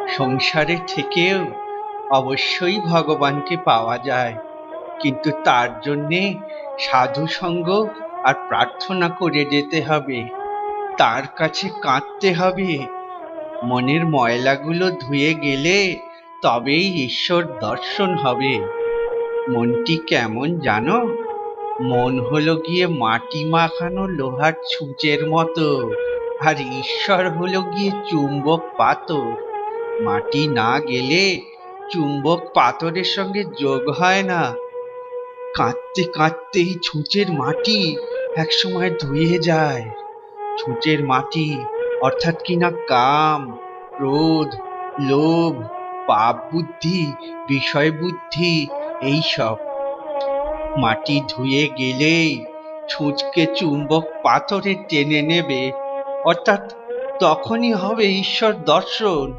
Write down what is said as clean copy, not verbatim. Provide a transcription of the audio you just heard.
সংসারে থেকেও অবশ্যই ভগবানকে পাওয়া যায়, কিন্তু তার জন্যে সাধু সঙ্গ আর প্রার্থনা করে যেতে হবে, তার কাছে কাঁদতে হবে। মনের ময়লাগুলো ধুয়ে গেলে তবেই ঈশ্বর দর্শন হবে। মনটি কেমন জানো? মন হলো গিয়ে মাটি মাখানো লোহার ছুঁচের মতো, আর ঈশ্বর হলো গিয়ে চুম্বক পাথর। মাটি না গেলে চুম্বক পাথরের সঙ্গে যোগ হয় না। কাঁদতে কাঁদতেই ছুঁচের মাটি একসময় ধুয়ে যায়। ছুঁচের মাটি অর্থাৎ কিনা কাম, ক্রোধ, লোভ, পাপ বুদ্ধি, বিষয় বুদ্ধি, এইসব মাটি ধুয়ে গেলেই ছুঁচকে চুম্বক পাথরে টেনে নেবে, অর্থাৎ তখনই হবে ঈশ্বর দর্শন।